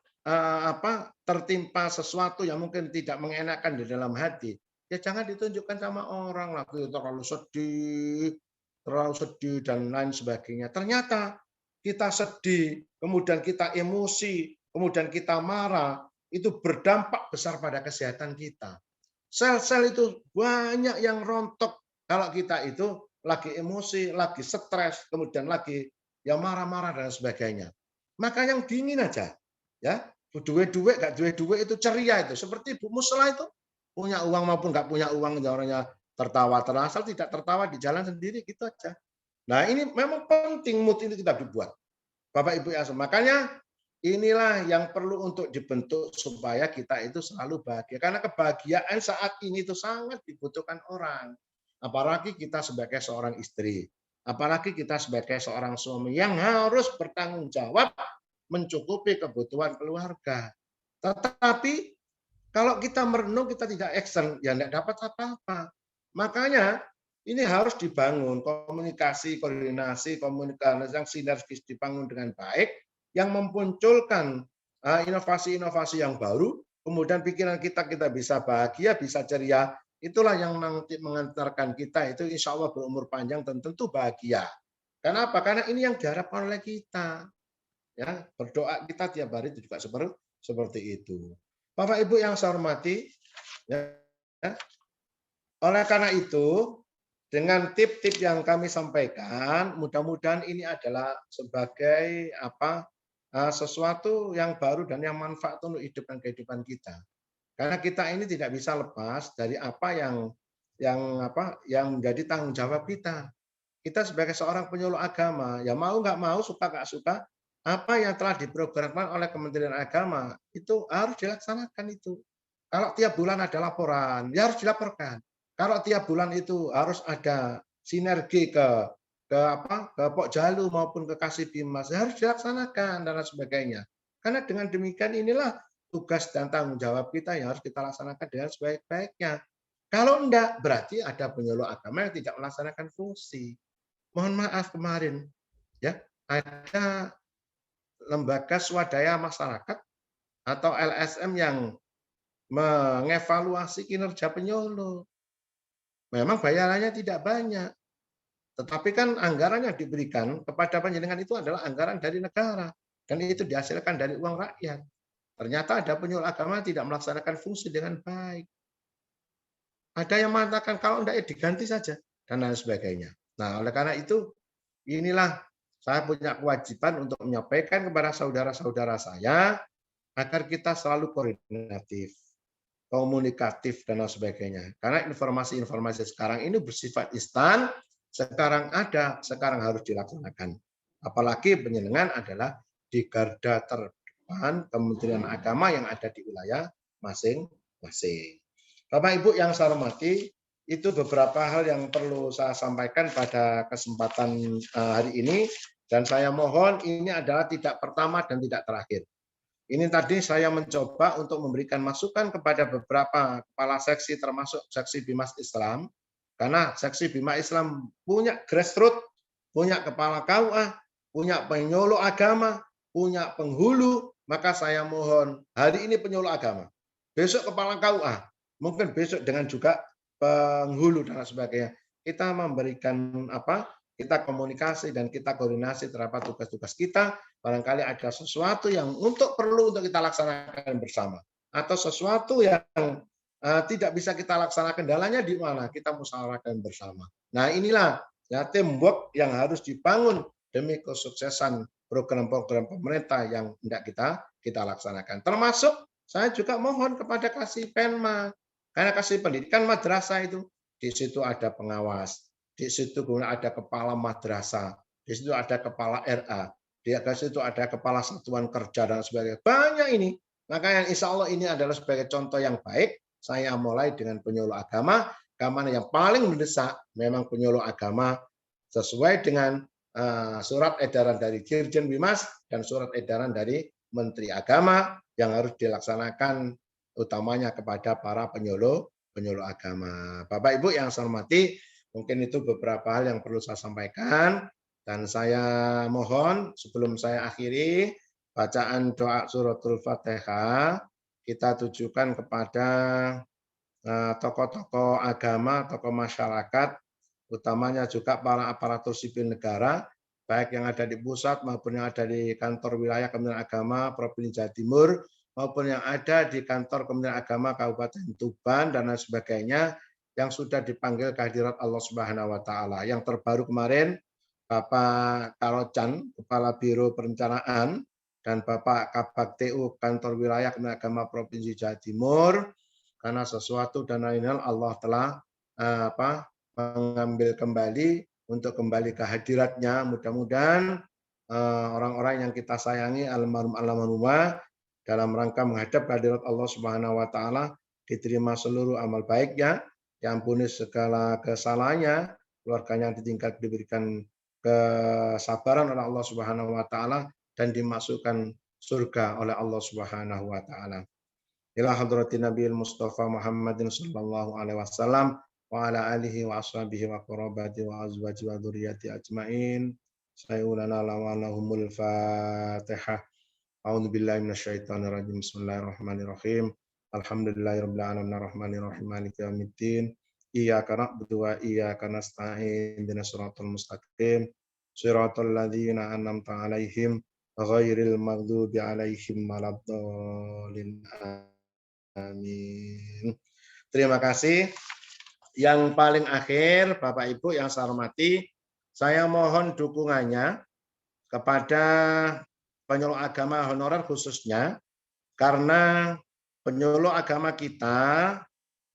tertimpa sesuatu yang mungkin tidak mengenakan di dalam hati, ya jangan ditunjukkan sama orang lagi terlalu sedih dan lain sebagainya. Ternyata kita sedih, kemudian kita emosi, kemudian kita marah, itu berdampak besar pada kesehatan kita. Sel-sel itu banyak yang rontok kalau kita itu lagi emosi, lagi stres, kemudian lagi ya marah-marah dan sebagainya. Maka yang dingin aja, ya duit-duit gak duit-duit itu ceria itu. Seperti Bu Musla itu punya uang maupun nggak punya uang, orangnya tertawa terasal, tidak tertawa di jalan sendiri gitu aja. Nah ini memang penting mood ini kita dibuat, Bapak Ibu ya. Makanya inilah yang perlu untuk dibentuk supaya kita itu selalu bahagia. Karena kebahagiaan saat ini itu sangat dibutuhkan orang. Apalagi kita sebagai seorang istri. Apalagi kita sebagai seorang suami yang harus bertanggung jawab mencukupi kebutuhan keluarga. Tetapi kalau kita merenung, kita tidak action, ya tidak dapat apa-apa. Makanya ini harus dibangun komunikasi, koordinasi, komunikasi yang sinergis dibangun dengan baik, yang memunculkan inovasi-inovasi yang baru, kemudian pikiran kita bisa bahagia, bisa ceria. Itulah yang nanti mengantarkan kita itu insya Allah berumur panjang dan tentu bahagia. Kenapa? Karena ini yang diharapkan oleh kita. Ya, berdoa kita tiap hari itu juga seperti itu. Bapak Ibu yang saya hormati, ya, oleh karena itu dengan tip-tip yang kami sampaikan, mudah-mudahan ini adalah sebagai sesuatu yang baru dan yang manfaat untuk hidup dan kehidupan kita. Karena kita ini tidak bisa lepas dari apa yang menjadi tanggung jawab kita. Kita sebagai seorang penyuluh agama, ya mau nggak mau, suka nggak suka, apa yang telah diprogramkan oleh Kementerian Agama itu harus dilaksanakan itu. Kalau tiap bulan ada laporan, ya harus dilaporkan. Kalau tiap bulan itu harus ada sinergi ke Pokjalu maupun ke Kasibimas, ya harus dilaksanakan dan lain sebagainya. Karena dengan demikian inilah tugas dan tanggung jawab kita yang harus kita laksanakan dengan sebaik-baiknya. Kalau enggak, berarti ada penyuluh agama yang tidak melaksanakan fungsi. Mohon maaf kemarin, ya ada lembaga swadaya masyarakat atau LSM yang mengevaluasi kinerja penyuluh. Memang bayarannya tidak banyak, tetapi kan anggaran yang diberikan kepada panjenengan itu adalah anggaran dari negara dan itu dihasilkan dari uang rakyat. Ternyata ada penyuluh agama tidak melaksanakan fungsi dengan baik. Ada yang mengatakan kalau tidak ya diganti saja dan lain sebagainya. Nah, oleh karena itu inilah saya punya kewajiban untuk menyampaikan kepada saudara-saudara saya agar kita selalu koordinatif, komunikatif dan lain sebagainya. Karena informasi-informasi sekarang ini bersifat instan, sekarang ada, sekarang harus dilaksanakan. Apalagi penjenengan adalah di garda terdepan Kementerian Agama yang ada di wilayah masing-masing. Bapak Ibu yang saya hormati, itu beberapa hal yang perlu saya sampaikan pada kesempatan hari ini, dan saya mohon ini adalah tidak pertama dan tidak terakhir. Ini tadi saya mencoba untuk memberikan masukan kepada beberapa kepala seksi termasuk seksi Bimas Islam, karena seksi Bimas Islam punya grassroots, punya kepala KUA, punya penyuluh agama, punya penghulu, maka saya mohon hari ini penyuluh agama, besok kepala KUA, mungkin besok dengan juga penghulu dan sebagainya. Kita memberikan kita komunikasi dan kita koordinasi terhadap tugas-tugas kita. Barangkali ada sesuatu yang perlu untuk kita laksanakan bersama, atau sesuatu yang tidak bisa kita laksanakan kendalanya di mana, kita musyawarahkan bersama. Nah inilah ya teamwork yang harus dibangun demi kesuksesan program-program pemerintah yang hendak kita laksanakan. Termasuk saya juga mohon kepada Kasipenma, Karena kasih pendidikan madrasah itu, di situ ada pengawas, di situ kemudian ada kepala madrasah, di situ ada kepala RA, di situ ada kepala satuan kerja dan sebagainya. Banyak ini. Maka yang insya Allah ini adalah sebagai contoh yang baik. Saya mulai dengan penyuluh agama, karena yang paling mendesak memang penyuluh agama sesuai dengan surat edaran dari Dirjen Bimas dan surat edaran dari Menteri Agama yang harus dilaksanakan utamanya kepada para penyuluh agama. Bapak Ibu yang saya hormati, mungkin itu beberapa hal yang perlu saya sampaikan dan saya mohon sebelum saya akhiri bacaan doa suratul Fatihah kita tujukan kepada tokoh-tokoh agama, tokoh masyarakat, utamanya juga para aparatur sipil negara, baik yang ada di pusat maupun yang ada di kantor wilayah Kementerian Agama Provinsi Jawa Timur, maupun yang ada di kantor Kementerian Agama Kabupaten Tuban dan lain sebagainya, yang sudah dipanggil kehadirat Allah Subhanahu wa Ta'ala. Yang terbaru kemarin, Bapak Karocan, Kepala Biro Perencanaan, dan Bapak Kabak TU Kantor Wilayah Kementerian Agama Provinsi Jawa Timur, karena sesuatu dan lain-lain Allah telah mengambil kembali untuk kembali ke hadiratnya. Mudah-mudahan orang-orang yang kita sayangi almarhum dalam rangka menghadap hadirat Allah Subhanahu wa Ta'ala diterima seluruh amal baiknya, diampuni segala kesalahannya, keluarganya ditingkat diberikan kesabaran oleh Allah Subhanahu wa Ta'ala dan dimasukkan surga oleh Allah Subhanahu wa Ta'ala. Ila hadratin Nabiil Mustafa Muhammadin sallallahu alaihi wasallam wa ala alihi wa ashabihi wa qarabati wa azwaji wa dzurriyyati ajmain. Sayyidina lahumul Fatihah. A'udzu billahi minasyaitonir rajim. Bismillahirrahmanirrahim. Alhamdulillahirabbil alamin arrahmanir rahim maliki yaumiddin. Iyyaka na'budu wa iyyaka nasta'in. Ihdinas siratal mustaqim. Shiratal ladzina an'amta 'alaihim ghairil maghdubi 'alaihim waladdallin. Amin. Terima kasih. Yang paling akhir, Bapak Ibu yang saya hormati, saya mohon dukungannya kepada penyuluh agama honorer khususnya, karena penyuluh agama kita,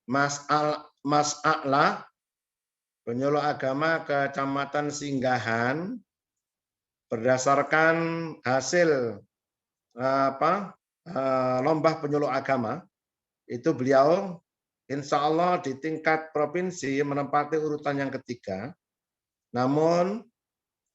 Mas A'la, penyuluh agama Kecamatan Singgahan, berdasarkan hasil lomba penyuluh agama, itu beliau insya Allah di tingkat provinsi menempati urutan yang ketiga. Namun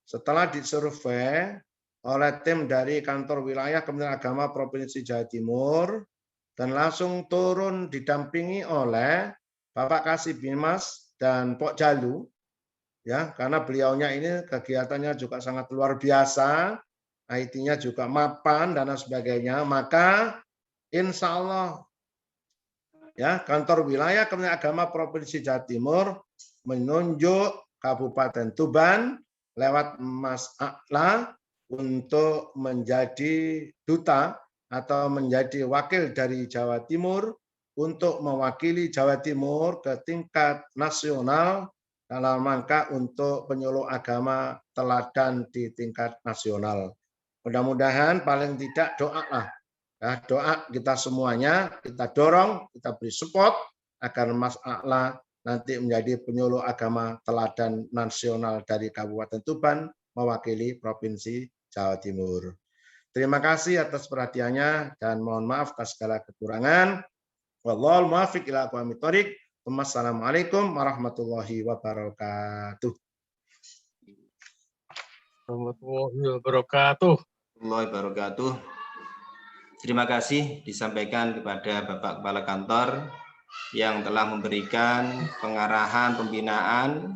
setelah disurvei oleh tim dari kantor wilayah Kementerian Agama Provinsi Jawa Timur dan langsung turun didampingi oleh Bapak Kasih Bimas dan Pok Jalu, ya, karena beliaunya ini kegiatannya juga sangat luar biasa, IT-nya juga mapan dan sebagainya, maka insya Allah ya, kantor wilayah Kementerian Agama Provinsi Jawa Timur menunjuk Kabupaten Tuban lewat Mas A'la untuk menjadi duta atau menjadi wakil dari Jawa Timur untuk mewakili Jawa Timur ke tingkat nasional dalam rangka untuk penyuluh agama teladan di tingkat nasional. Mudah-mudahan paling tidak doalah. Ya, doa kita semuanya, kita dorong, kita beri support agar Mas A'la nanti menjadi penyuluh agama teladan nasional dari Kabupaten Tuban mewakili Provinsi Jawa Timur. Terima kasih atas perhatiannya dan mohon maaf atas segala kekurangan. Wallahul muwaffiq ila aqwamit thoriq. Wassalamualaikum warahmatullahi wabarakatuh. Warahmatullahi wabarakatuh. Terima kasih disampaikan kepada Bapak Kepala Kantor yang telah memberikan pengarahan pembinaan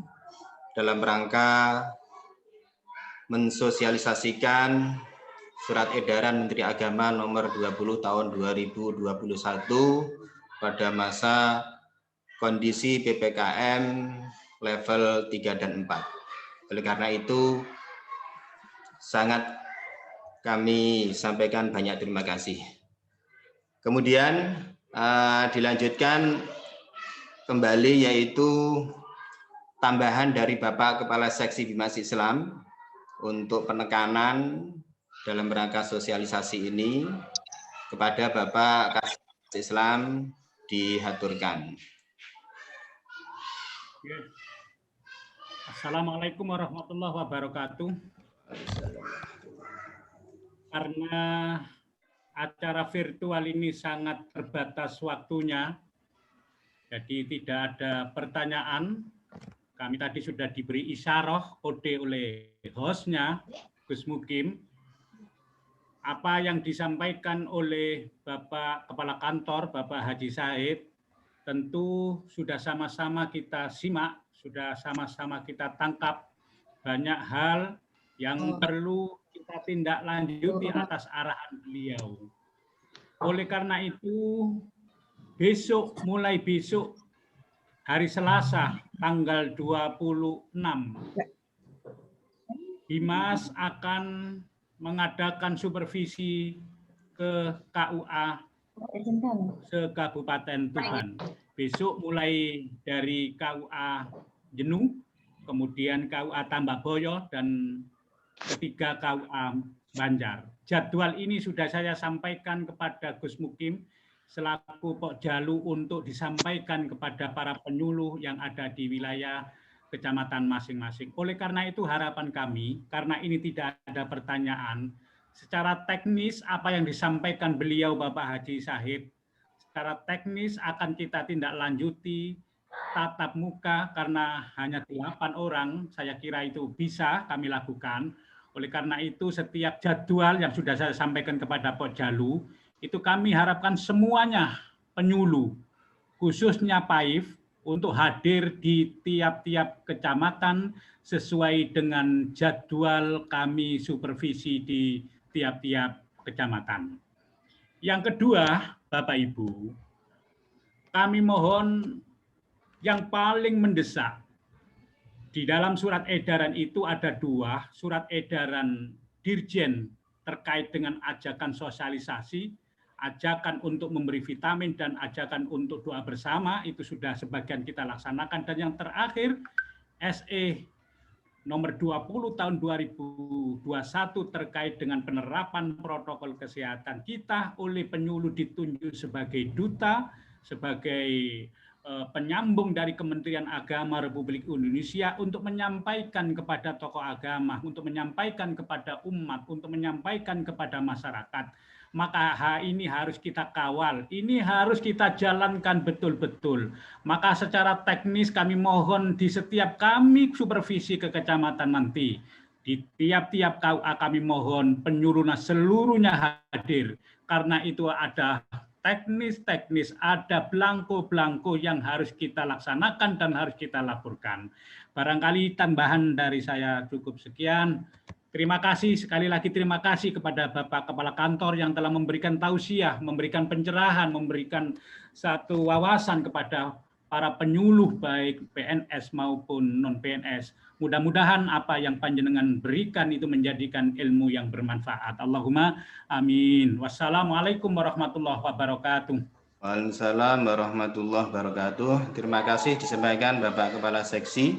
dalam rangka mensosialisasikan Surat Edaran Menteri Agama nomor 20 tahun 2021 pada masa kondisi PPKM level 3 dan 4. Oleh karena itu sangat kami sampaikan banyak terima kasih. Kemudian dilanjutkan kembali yaitu tambahan dari Bapak Kepala Seksi Bimas Islam untuk penekanan dalam rangka sosialisasi ini kepada Bapak Kasih Islam dihaturkan. Assalamualaikum warahmatullahi wabarakatuh. Karena acara virtual ini sangat terbatas waktunya, jadi tidak ada pertanyaan. Kami tadi sudah diberi isyarah kode oleh hostnya, Gus Mukim. Apa yang disampaikan oleh Bapak Kepala Kantor, Bapak Haji Said, tentu sudah sama-sama kita simak, sudah sama-sama kita tangkap banyak hal yang perlu kita tindak lanjuti atas arahan beliau. Oleh karena itu, mulai besok, hari Selasa, tanggal 26, Bimas akan mengadakan supervisi ke KUA se-Kabupaten Tuban. Besok mulai dari KUA Jenuh, kemudian KUA Tambakboyo, dan ketiga KUA Banjar. Jadwal ini sudah saya sampaikan kepada Gus Mukim selaku Pokjalu untuk disampaikan kepada para penyuluh yang ada di wilayah kecamatan masing-masing. Oleh karena itu harapan kami, karena ini tidak ada pertanyaan, secara teknis apa yang disampaikan beliau Bapak Haji Said, secara teknis akan kita tindak lanjuti tatap muka karena hanya 8 orang, saya kira itu bisa kami lakukan. Oleh karena itu setiap jadwal yang sudah saya sampaikan kepada Pokjalu, itu kami harapkan semuanya penyuluh, khususnya PAIF, untuk hadir di tiap-tiap kecamatan sesuai dengan jadwal kami supervisi di tiap-tiap kecamatan. Yang kedua, Bapak Ibu, kami mohon yang paling mendesak, di dalam surat edaran itu ada 2, surat edaran Dirjen terkait dengan ajakan sosialisasi, ajakan untuk memberi vitamin, dan ajakan untuk doa bersama, itu sudah sebagian kita laksanakan. Dan yang terakhir, SE nomor 20 tahun 2021 terkait dengan penerapan protokol kesehatan kita oleh penyuluh ditunjuk sebagai duta, sebagai penyambung dari Kementerian Agama Republik Indonesia untuk menyampaikan kepada tokoh agama, untuk menyampaikan kepada umat, untuk menyampaikan kepada masyarakat. Maka hal ini harus kita kawal, ini harus kita jalankan betul-betul. Maka secara teknis kami mohon di setiap kami supervisi ke kecamatan nanti, di tiap-tiap KUA kami mohon penyuluhnya seluruhnya hadir. Karena itu ada teknis-teknis, ada belangko-belangko yang harus kita laksanakan dan harus kita laporkan. Barangkali tambahan dari saya cukup sekian. Terima kasih, sekali lagi terima kasih kepada Bapak Kepala Kantor yang telah memberikan tausiah, memberikan pencerahan, memberikan satu wawasan kepada para penyuluh baik PNS maupun non-PNS. Mudah-mudahan apa yang panjenengan berikan itu menjadikan ilmu yang bermanfaat. Allahumma amin. Wassalamualaikum warahmatullahi wabarakatuh. Waalaikumsalam warahmatullahi wabarakatuh. Terima kasih disampaikan Bapak Kepala Seksi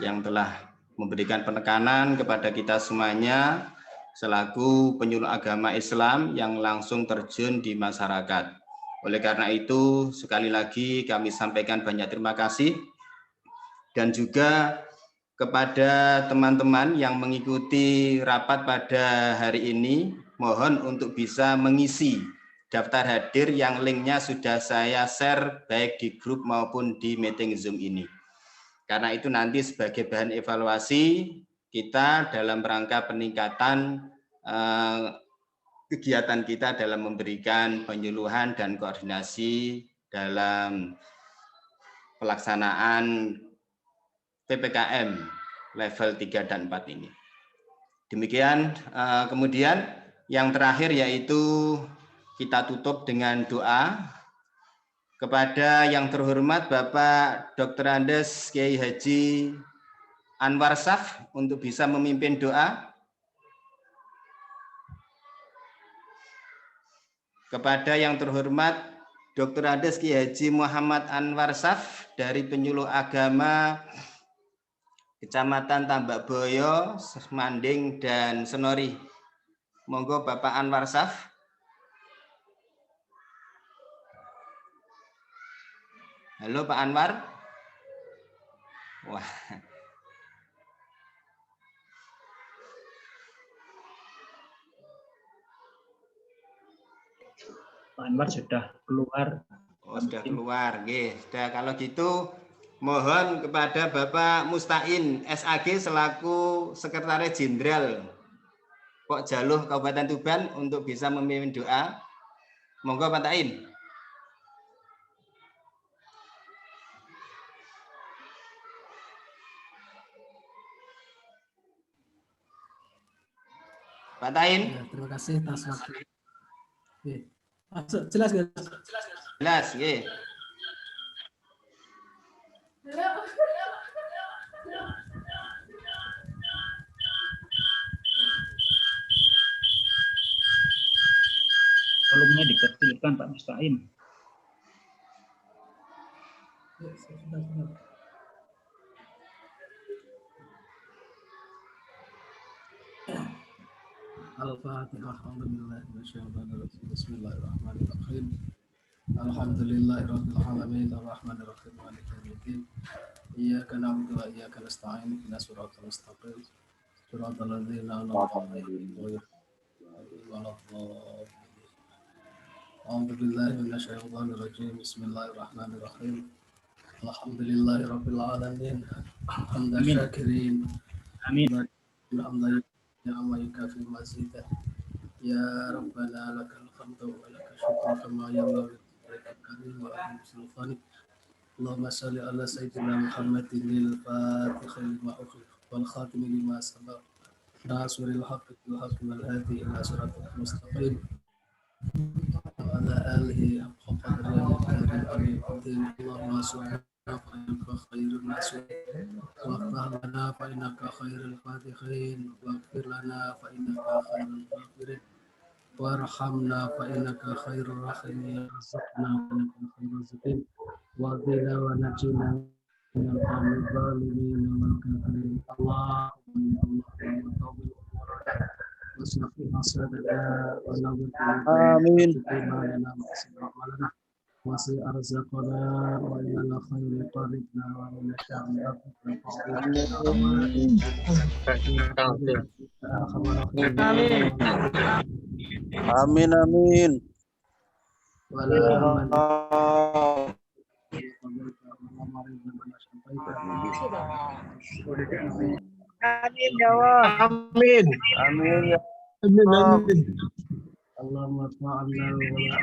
yang telah memberikan penekanan kepada kita semuanya selaku penyuluh agama Islam yang langsung terjun di masyarakat. Oleh karena itu, sekali lagi kami sampaikan banyak terima kasih dan juga kepada teman-teman yang mengikuti rapat pada hari ini, mohon untuk bisa mengisi daftar hadir yang linknya sudah saya share baik di grup maupun di meeting Zoom ini. Karena itu nanti sebagai bahan evaluasi kita dalam rangka peningkatan kegiatan kita dalam memberikan penyuluhan dan koordinasi dalam pelaksanaan PPKM level 3 dan 4 ini. Demikian, kemudian yang terakhir yaitu kita tutup dengan doa. Kepada yang terhormat Bapak Dr. Andes Kiai Haji Anwar Saf untuk bisa memimpin doa. Kepada yang terhormat Dr. Andes Kiai Haji Muhammad Anwar Saf dari penyuluh agama Kecamatan Tambakboyo, Manding, dan Senori. Monggo Bapak Anwar Saf. Halo Pak Anwar. Wah. Pak Anwar sudah keluar. Oh, sudah keluar. Nggih, sudah. Kalau gitu mohon kepada Bapak Mustain SAG selaku Sekretaris Jenderal Pok Jaluh Kabupaten Tuban untuk bisa memimpin doa. Monggo Pak Tain. Pak Tain. Ya, terima kasih atas waktu. Jelas nggak? Jelas, nggih. Volumenya dikecilkan Pak Mustain. Ya, sudah. Al-Fatihah. Bismillahirrahmanirrahim. Alhamdulillahirabbil alamin arrahmanir rahim maliki yaumiddin. Iyyaka na'budu wa iyyaka nasta'in ihdinas siratal mustaqim. Siratal ladzina an'amta 'alaihim ghairil maghdubi 'alaihim. A'udzu billahi minasyaitonir rajim. Bismillahirrahmanirrahim. Alhamdulillahirabbil alamin. Hamdan syakirin. Amin. Alhamdulillah amma yukafi mazidah. Ya Rabbana lakal hamdu wa lakal syukru kama yanbaghi li karim wa ahli sultanik. Allahumma shalli ala sayyidina Muhammadin al-fatihhi lima ughliq wal khatimi lima sabaq nasiril haqqi bil haqqi wal hadi ila siratal mustaqim wa ala alihi haqqa qadrihi wa miqdarihi Allahumma subhanahu wa khairun nasirin واغفر لنا فإنك خير الفاتحين واغفر لنا فإنك خير الغافرين وارحمنا فإنك خير الراحمين وارزقنا فإنك خير الرازقين واهدنا ونجنا من القوم الظالمين والكافرين اللهم يا طويل أمورنا واصلح حسابنا ونور آمين. إيماننا وحسن أعمالنا وسع أرزاقنا وإلى خير طريقنا ومن شر Amin amin. Amin ya Allah. Amin. Amin ya. Amin amin. Allahumma ta'ala wa